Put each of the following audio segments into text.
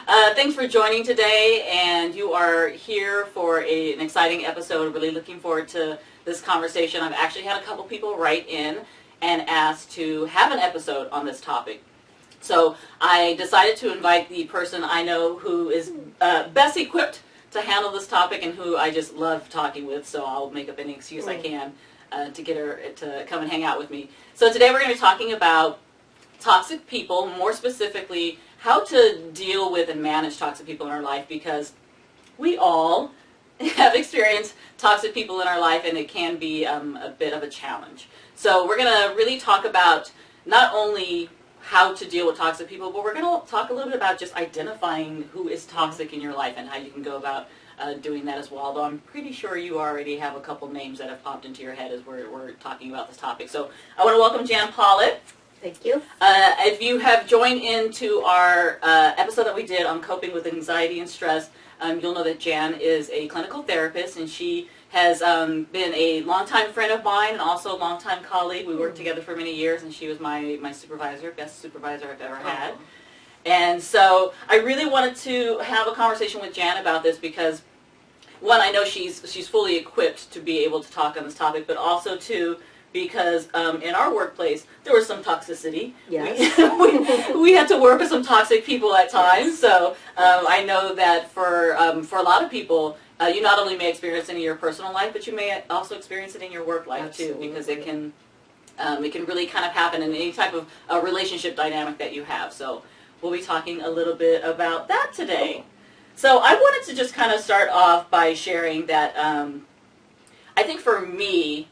Thanks for joining today, and you are here for an exciting episode. Really looking forward to this conversation. I've actually had a couple people write in and ask to have an episode on this topic. So I decided to invite the person I know who is best equipped to handle this topic and who I just love talking with, so I'll make up any excuse I can to get her to come and hang out with me. So today we're going to be talking about toxic people, more specifically how to deal with and manage toxic people in our life, because we all have experienced toxic people in our life and it can be a bit of a challenge. So we're going to really talk about not only how to deal with toxic people, but we're going to talk a little bit about just identifying who is toxic in your life and how you can go about doing that as well. Although I'm pretty sure you already have a couple names that have popped into your head as we're talking about this topic. So I want to welcome Jan Pollitt. Thank you. If you have joined into our episode that we did on coping with anxiety and stress, you'll know that Jan is a clinical therapist, and she has been a longtime friend of mine and also a longtime colleague. We worked together for many years, and she was my supervisor, best supervisor I've ever had. And so I really wanted to have a conversation with Jan about this because, one, I know she's fully equipped to be able to talk on this topic, but also, two, because in our workplace there was some toxicity. Yes. We had to work with some toxic people at times. Yes. So I know that for a lot of people, you not only may experience it in your personal life, but you may also experience it in your work life. Absolutely. Too, because it can really kind of happen in any type of relationship dynamic that you have. So we'll be talking a little bit about that today. Cool. So I wanted to just kind of start off by sharing that I think for me,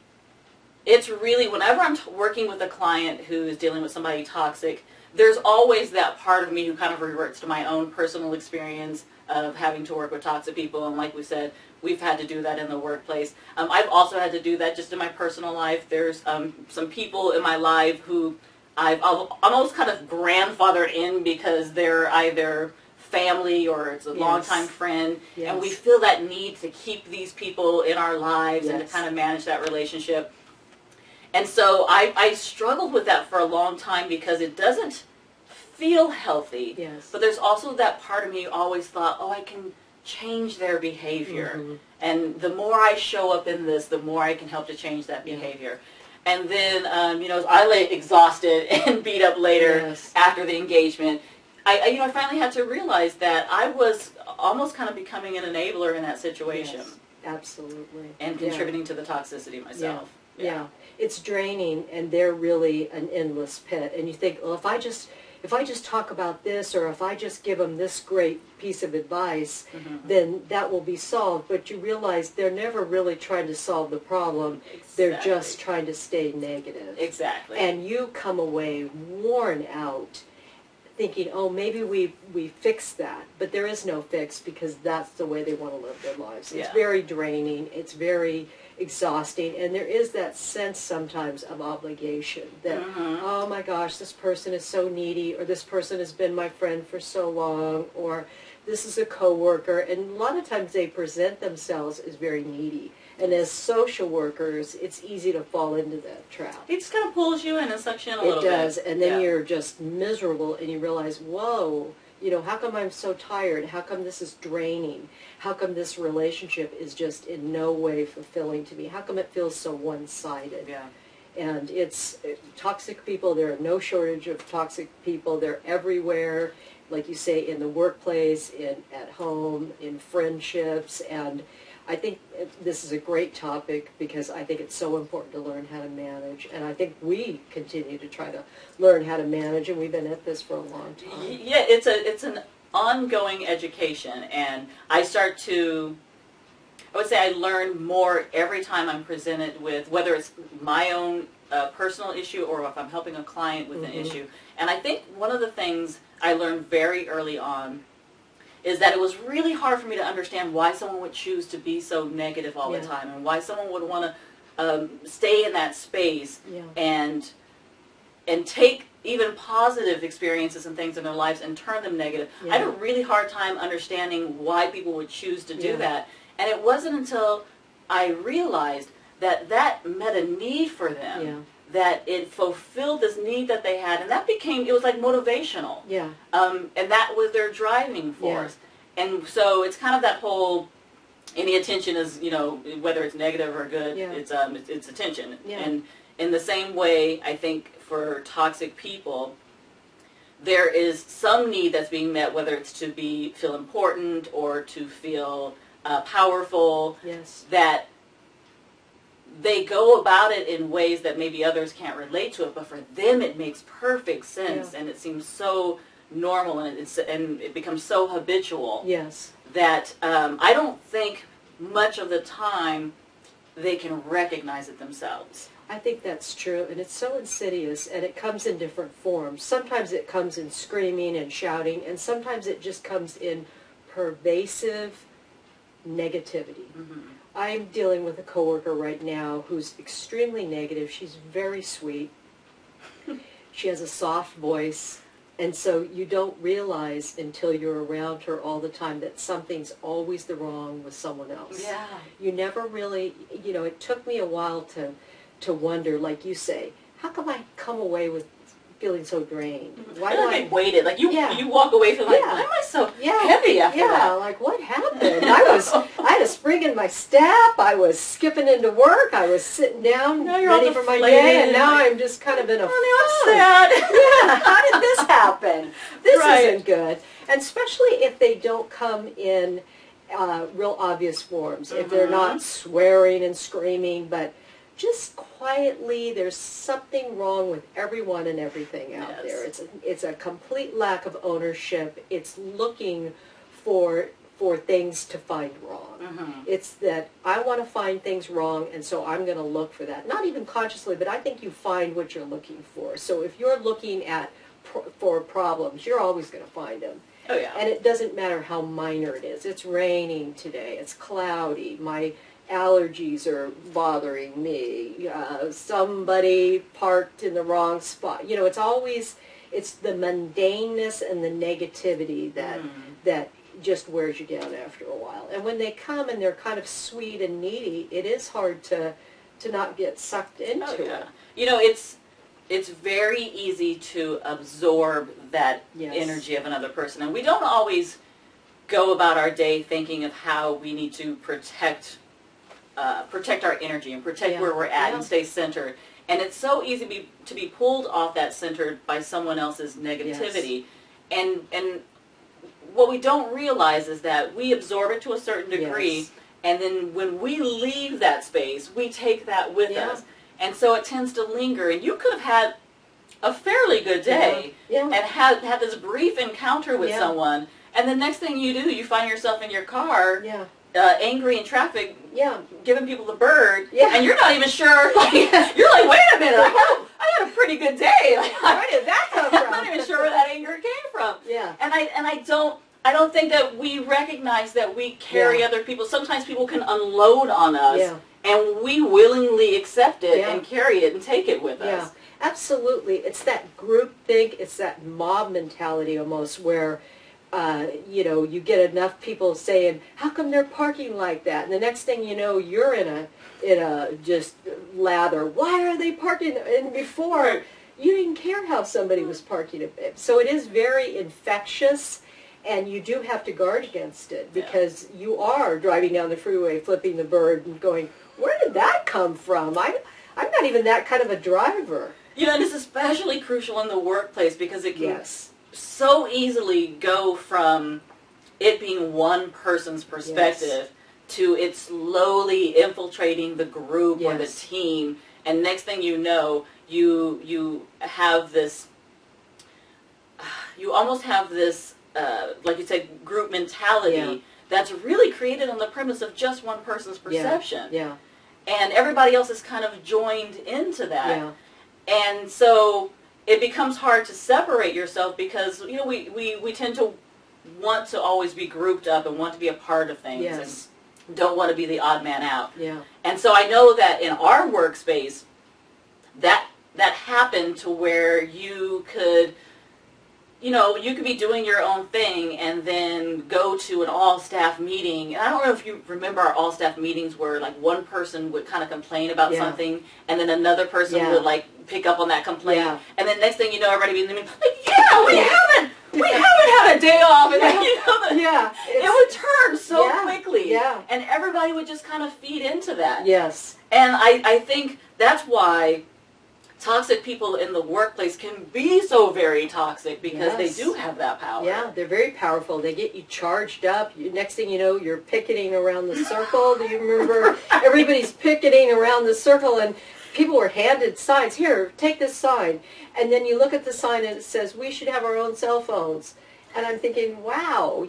it's really, whenever I'm working with a client who is dealing with somebody toxic, there's always that part of me who kind of reverts to my own personal experience of having to work with toxic people. And like we said, we've had to do that in the workplace. I've also had to do that just in my personal life. There's some people in my life who I've almost kind of grandfathered in because they're either family or it's a longtime friend. Yes. And we feel that need to keep these people in our lives and to kind of manage that relationship. And so I struggled with that for a long time because it doesn't feel healthy. Yes. But there's also that part of me who always thought, I can change their behavior. Mm-hmm. And the more I show up in this, the more I can help to change that behavior. And then, I lay exhausted and beat up later after the engagement. I finally had to realize that I was almost kind of becoming an enabler in that situation. Yes, absolutely. And contributing to the toxicity myself. Yeah, it's draining, and they're really an endless pit. And you think, well, if I just talk about this, or if I just give them this great piece of advice, then that will be solved. But you realize they're never really trying to solve the problem. Exactly. They're just trying to stay negative. Exactly. And you come away worn out, thinking, maybe we fixed that. But there is no fix because that's the way they want to live their lives. It's very draining. It's very exhausting, and there is that sense sometimes of obligation that, oh my gosh, this person is so needy, or this person has been my friend for so long, or this is a coworker, and a lot of times they present themselves as very needy. And as social workers, it's easy to fall into that trap. It just kind of pulls you in and sucks you in a little bit. It does, and then you're just miserable, and you realize, whoa, how come I'm so tired? How come this is draining? How come this relationship is just in no way fulfilling to me? How come it feels so one-sided? Yeah. And it's toxic people. There are no shortage of toxic people. They're everywhere, like you say, in the workplace, at home, in friendships. And I think this is a great topic because I think it's so important to learn how to manage. And I think we continue to try to learn how to manage, and we've been at this for a long time. Yeah, it's an ongoing education, and I would say I learn more every time I'm presented with, whether it's my own personal issue or if I'm helping a client with an issue. And I think one of the things I learned very early on is that it was really hard for me to understand why someone would choose to be so negative all the time, and why someone would want to stay in that space and take even positive experiences and things in their lives and turn them negative. I had a really hard time understanding why people would choose to do that. And it wasn't until I realized that met a need for them that it fulfilled this need that they had, and that became, it was like motivational. Yeah. And that was their driving force. Yeah. And so it's kind of that whole, any attention is, you know, whether it's negative or good, yeah. It's attention. Yeah. And in the same way, I think for toxic people, there is some need that's being met, whether it's to feel important or to feel powerful. Yes. That they go about it in ways that maybe others can't relate to it, but for them it makes perfect sense, yeah. And it seems so normal, and it becomes so habitual. Yes. That I don't think much of the time they can recognize it themselves. I think that's true, and it's so insidious, and it comes in different forms. Sometimes it comes in screaming and shouting, and sometimes it just comes in pervasive negativity. Mm-hmm. I'm dealing with a coworker right now who's extremely negative. She's very sweet. She has a soft voice, and so you don't realize until you're around her all the time that something's always the wrong with someone else. Yeah. You never really, you know, it took me a while to wonder, like you say, how come I come away with feeling so drained? Why do I weighted? Like you walk away from like, why am I so heavy after that? Yeah, like what happened? I had a spring in my step. I was skipping into work. I was sitting down ready for my day, and now I'm just kind of in a sad. Yeah, how did this happen? This isn't good. And especially if they don't come in real obvious forms. Mm-hmm. If they're not swearing and screaming, but just quietly, there's something wrong with everyone and everything out there. It's a complete lack of ownership. It's looking for things to find wrong. Mm-hmm. It's that I want to find things wrong, and so I'm going to look for that. Not even consciously, but I think you find what you're looking for. So if you're looking for problems, you're always going to find them. Oh, yeah. And it doesn't matter how minor it is. It's raining today. It's cloudy. My allergies are bothering me. Somebody parked in the wrong spot. You know, it's the mundaneness and the negativity that just wears you down after a while. And when they come and they're kind of sweet and needy, it is hard to not get sucked into it. You know, it's very easy to absorb that energy of another person. And we don't always go about our day thinking of how we need to protect our energy and protect where we're at and stay centered. And it's so easy to be pulled off that center by someone else's negativity. Yes. And what we don't realize is that we absorb it to a certain degree, and then when we leave that space, we take that with us. And so it tends to linger. And you could have had a fairly good day and had this brief encounter with someone, and the next thing you do, you find yourself in your car angry in traffic, giving people the bird, and you're not even sure. Like, you're like, wait a minute, I had a pretty good day. Like, where did that come from? I'm not even sure where that anger came from. Yeah. And I don't think that we recognize that we carry other people. Sometimes people can unload on us, and we willingly accept it and carry it and take it with us. Absolutely. It's that group think. It's that mob mentality almost where. You get enough people saying, how come they're parking like that? And the next thing you know, you're in a just lather. Why are they parking? And before, you didn't care how somebody was parking. So it is very infectious, and you do have to guard against it because you are driving down the freeway, flipping the bird and going, where did that come from? I'm not even that kind of a driver. You know, and it's especially crucial in the workplace because it can so easily go from it being one person's perspective to it slowly infiltrating the group or the team, and next thing you know, you have this, you almost have this, like you said, group mentality that's really created on the premise of just one person's perception. And everybody else is kind of joined into that. And so it becomes hard to separate yourself because, you know, we tend to want to always be grouped up and want to be a part of things and don't want to be the odd man out. And so I know that in our workspace, that happened to where you could be doing your own thing and then go to an all-staff meeting. And I don't know if you remember our all-staff meetings where, like, one person would kind of complain about something and then another person would, like, pick up on that complaint. Yeah. And then next thing you know, everybody being like, yeah, we haven't had a day off. And then, it would turn so quickly. Yeah. And everybody would just kind of feed into that. Yes. And I think that's why toxic people in the workplace can be so very toxic, because they do have that power. Yeah, they're very powerful. They get you charged up. Next thing you know, you're picketing around the circle. Do you remember? Everybody's picketing around the circle, and people were handed signs. Here, take this sign. And then you look at the sign and it says, we should have our own cell phones. And I'm thinking, wow,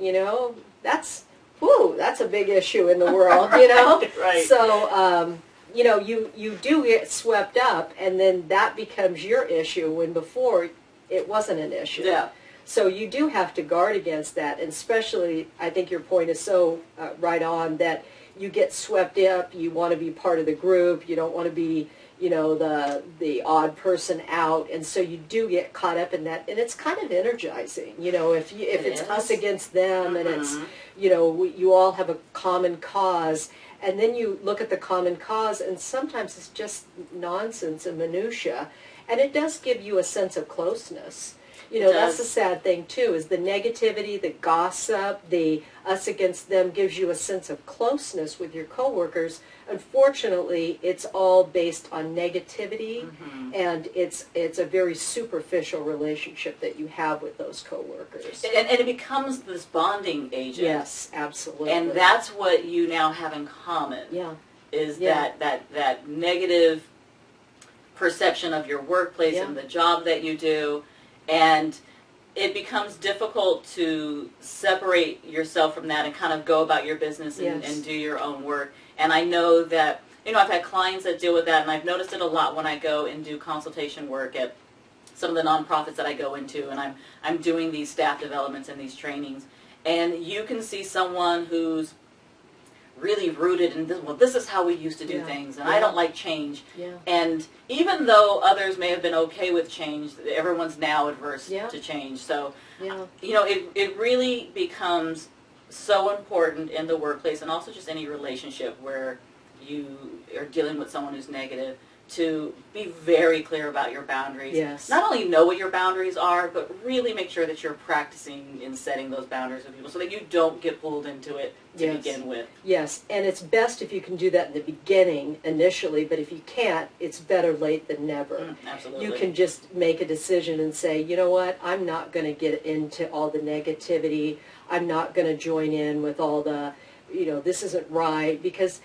that's a big issue in the world, Right. So, you do get swept up, and then that becomes your issue when before it wasn't an issue. Yeah. So you do have to guard against that, and especially, I think your point is so right on, that you get swept up, you want to be part of the group, you don't want to be, the odd person out, and so you do get caught up in that, and it's kind of energizing, if it's us against them, and it's, you all have a common cause. And then you look at the common cause, and sometimes it's just nonsense and minutia, and it does give you a sense of closeness. That's the sad thing too, is the negativity, the gossip, the us against them gives you a sense of closeness with your coworkers. Unfortunately, it's all based on negativity, and it's a very superficial relationship that you have with those coworkers. And it becomes this bonding agent. Yes, absolutely. And that's what you now have in common. Yeah. Is that negative perception of your workplace and the job that you do. And it becomes difficult to separate yourself from that and kind of go about your business and do your own work. And I know that, I've had clients that deal with that, and I've noticed it a lot when I go and do consultation work at some of the nonprofits that I go into, and I'm doing these staff developments and these trainings. And you can see someone who's really rooted in this is how we used to do things, and I don't like change. Yeah. And even though others may have been okay with change, everyone's now adverse to change. So, it really becomes so important in the workplace, and also just any relationship where you are dealing with someone who's negative, to be very clear about your boundaries. Yes. Not only know what your boundaries are, but really make sure that you're practicing in setting those boundaries with people so that you don't get pulled into it to begin with. Yes, and it's best if you can do that in the beginning, initially, but if you can't, it's better late than never. Absolutely. You can just make a decision and say, you know what, I'm not going to get into all the negativity. I'm not going to join in with all the, this isn't right, because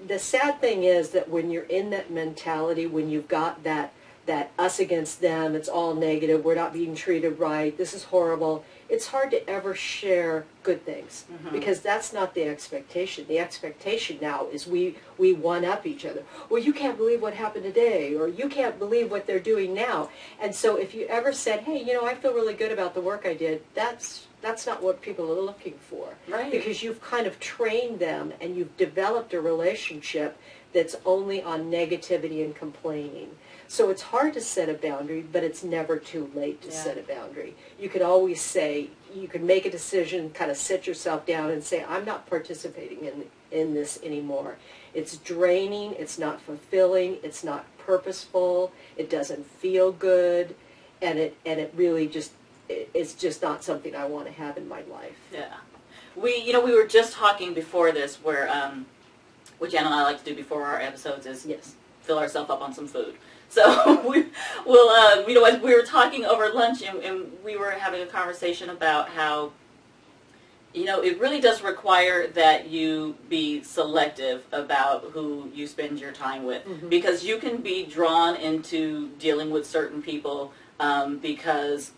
the sad thing is that when you're in that mentality, when you've got that us against them, it's all negative, we're not being treated right, this is horrible, it's hard to ever share good things, because that's not the expectation. The expectation now is we one-up each other. Well, you can't believe what happened today, or you can't believe what they're doing now. And so if you ever said, hey, I feel really good about the work I did, that's not what people are looking for. Right. Because you've kind of trained them, and you've developed a relationship that's only on negativity and complaining. So it's hard to set a boundary, but it's never too late to set a boundary. You could always say, you can make a decision, kind of sit yourself down and say, I'm not participating in this anymore. It's draining, it's not fulfilling, it's not purposeful, it doesn't feel good, and it really just, it's just not something I want to have in my life. Yeah. We were just talking before this where, what Jan and I like to do before our episodes is fill ourselves up on some food. So as we were talking over lunch, and we were having a conversation about how, it really does require that you be selective about who you spend your time with, because you can be drawn into dealing with certain people because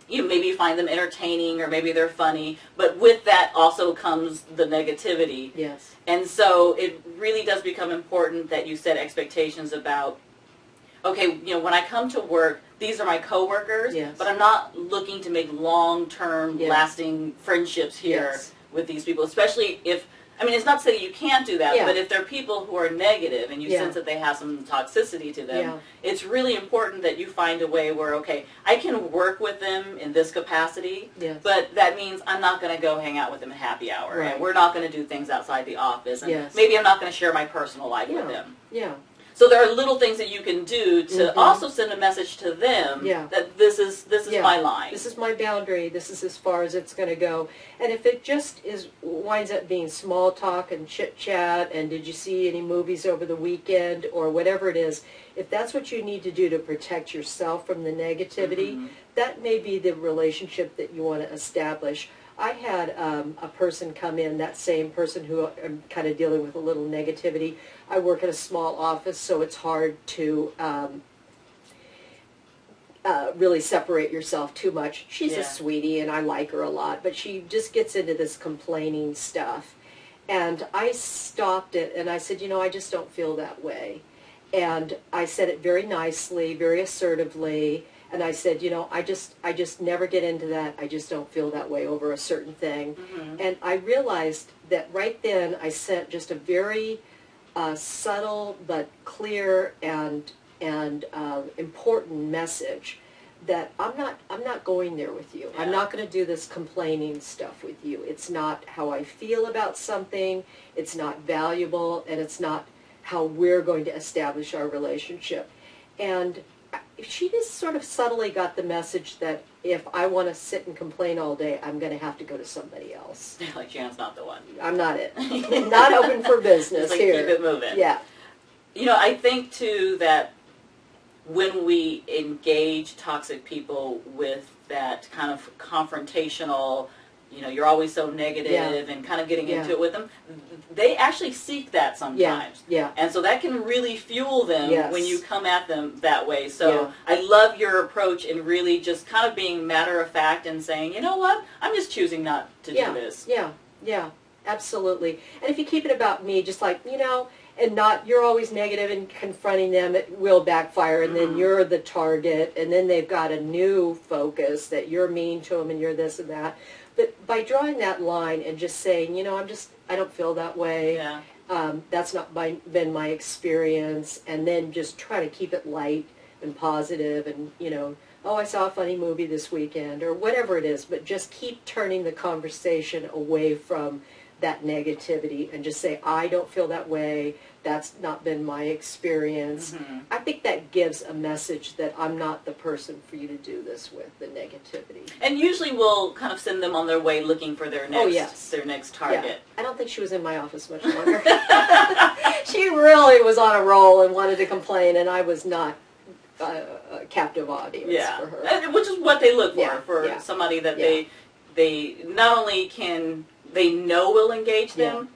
maybe you find them entertaining, or maybe they're funny, but with that also comes the negativity. Yes. And so it really does become important that you set expectations about, okay, when I come to work, these are my coworkers, but I'm not looking to make long-term, lasting friendships here with these people, especially if, it's not to say you can't do that, but if they're people who are negative and you sense that they have some toxicity to them, it's really important that you find a way where, okay, I can work with them in this capacity, but that means I'm not going to go hang out with them at happy hour, and we're not going to do things outside the office, and maybe I'm not going to share my personal life with them. Yeah. So there are little things that you can do to also send a message to them that this is my line. This is my boundary. This is as far as it's going to go. And if it just winds up being small talk and chit chat and did you see any movies over the weekend or whatever it is, if that's what you need to do to protect yourself from the negativity, that may be the relationship that you want to establish. I had a person come in, that same person who I'm kind of dealing with a little negativity. I work in a small office, so it's hard to really separate yourself too much. She's a sweetie, and I like her a lot, but she just gets into this complaining stuff. And I stopped it, and I said, I just don't feel that way. And I said it very nicely, very assertively. And I said, I just never get into that. I just don't feel that way over a certain thing. And I realized that right then I sent just a very subtle but clear and important message that I'm not going there with you. I'm not going to do this complaining stuff with you. It's not how I feel about something. It's not valuable, and it's not how we're going to establish our relationship. And she just sort of subtly got the message that if I want to sit and complain all day, I'm going to have to go to somebody else. Like Jan's not the one. I'm not it. Not open for business like here. Keep it moving. Yeah. I think too that when we engage toxic people with that kind of confrontational, you're always so negative and kind of getting into it with them, they actually seek that sometimes. Yeah. And so that can really fuel them when you come at them that way. So I love your approach in really just kind of being matter of fact and saying, you know what, I'm just choosing not to do this. Yeah, absolutely. And if you keep it about me, just like, and not, you're always negative and confronting them, it will backfire, and then you're the target, and then they've got a new focus that you're mean to them and you're this and that. But by drawing that line and just saying, I don't feel that way. Yeah. That's not been my experience. And then just try to keep it light and positive and, I saw a funny movie this weekend or whatever it is. But just keep turning the conversation away from that negativity and just say, I don't feel that way. That's not been my experience. I think that gives a message that I'm not the person for you to do this with, the negativity. And usually we'll kind of send them on their way looking for their next their next target. Yeah. I don't think she was in my office much longer. She really was on a roll and wanted to complain, and I was not a captive audience for her. And, which is what they look for somebody that they not only can they know will engage them,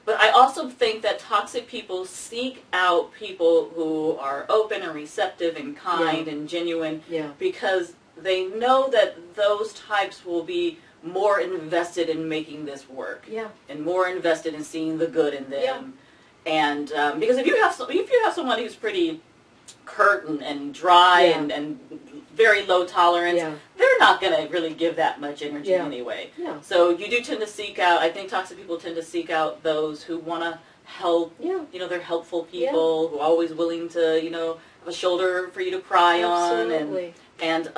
but I also think that toxic people seek out people who are open and receptive and kind and genuine because they know that those types will be more invested in making this work and more invested in seeing the good in them. And because if you have somebody who's pretty curt and dry and very low tolerance, they're not going to really give that much energy anyway. So you do tend to seek out, I think toxic people tend to seek out those who want to help, they're helpful people who are always willing to, have a shoulder for you to cry on. And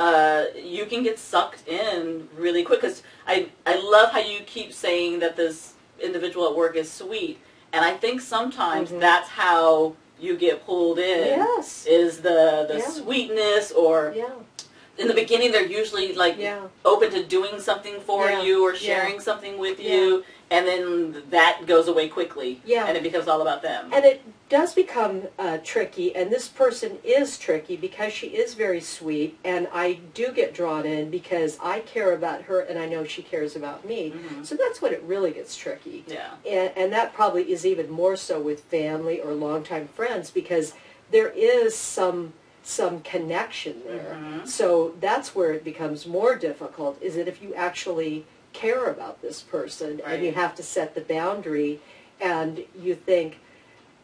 you can get sucked in really quick because I love how you keep saying that this individual at work is sweet. And I think sometimes that's how you get pulled in is the sweetness or in the beginning they're usually like open to doing something for you or sharing something with you, and then that goes away quickly and it becomes all about them. And it does become tricky, and this person is tricky because she is very sweet, and I do get drawn in because I care about her and I know she cares about me. So that's when it really gets tricky. And that probably is even more so with family or longtime friends because there is some connection there. So that's where it becomes more difficult, is that if you actually care about this person and you have to set the boundary and you think,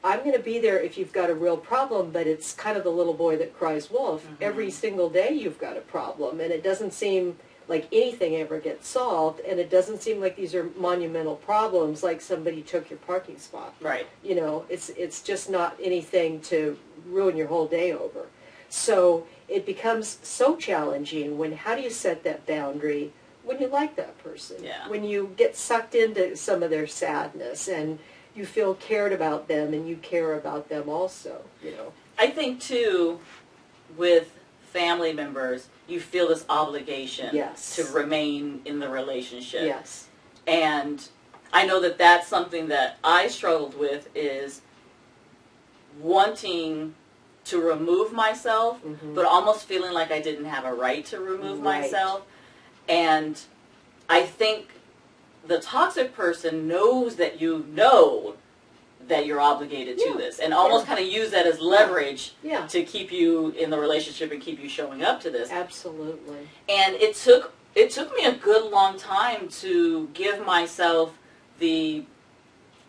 I'm going to be there if you've got a real problem, but it's kind of the little boy that cries wolf. Every single day you've got a problem, and it doesn't seem like anything ever gets solved, and it doesn't seem like these are monumental problems like somebody took your parking spot. It's just not anything to ruin your whole day over. So it becomes so challenging when, how do you set that boundary when you like that person? When you get sucked into some of their sadness and you feel cared about them and you care about them also, you know. I think too, with family members, you feel this obligation Yes. to remain in the relationship. Yes. And I know that that's something that I struggled with, is wanting to remove myself, but almost feeling like I didn't have a right to remove myself. And I think the toxic person knows that you know that you're obligated to this, and almost kind of use that as leverage to keep you in the relationship and keep you showing up to this. Absolutely. And it took me a good long time to give myself the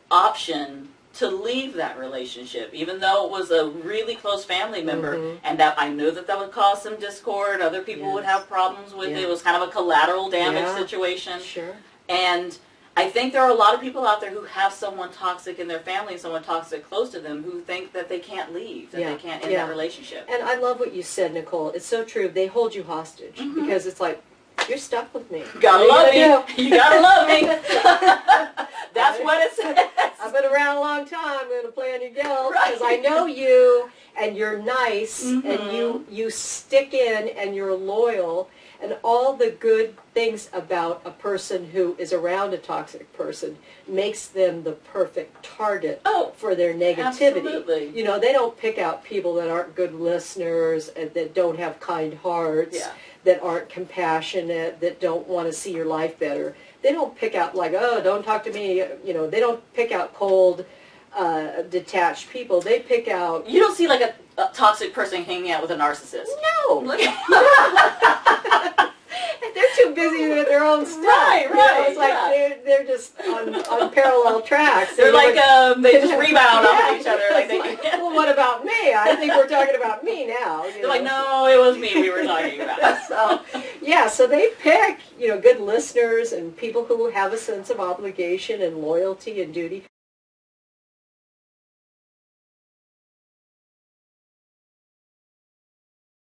option to leave that relationship, even though it was a really close family member, and that I knew that would cause some discord. Other people would have problems with it. It was kind of a collateral damage situation. Sure. And I think there are a lot of people out there who have someone toxic in their family, someone toxic close to them, who think that they can't leave, that they can't end that relationship. And I love what you said, Nicole. It's so true. They hold you hostage because it's like, you're stuck with me. You gotta love me. You gotta love me. That's what it says. I've been around a long time. I'm going to play on your guilt because I know you, and you're nice, and you stick in, and you're loyal, and all the good things about a person who is around a toxic person makes them the perfect target for their negativity. Absolutely. You know, they don't pick out people that aren't good listeners, and that don't have kind hearts, that aren't compassionate, that don't want to see your life better. They don't pick out like, oh, don't talk to me. You know, they don't pick out cold, detached people. They pick out... You don't see like a toxic person hanging out with a narcissist. No. They're too busy with their own stuff. Right. You know, it's like they're just on parallel tracks. They're like, they just rebound off of each other. Like well, what about me? I think we're talking about me now. They're like, no, it was me we were talking about. So they pick, good listeners and people who have a sense of obligation and loyalty and duty.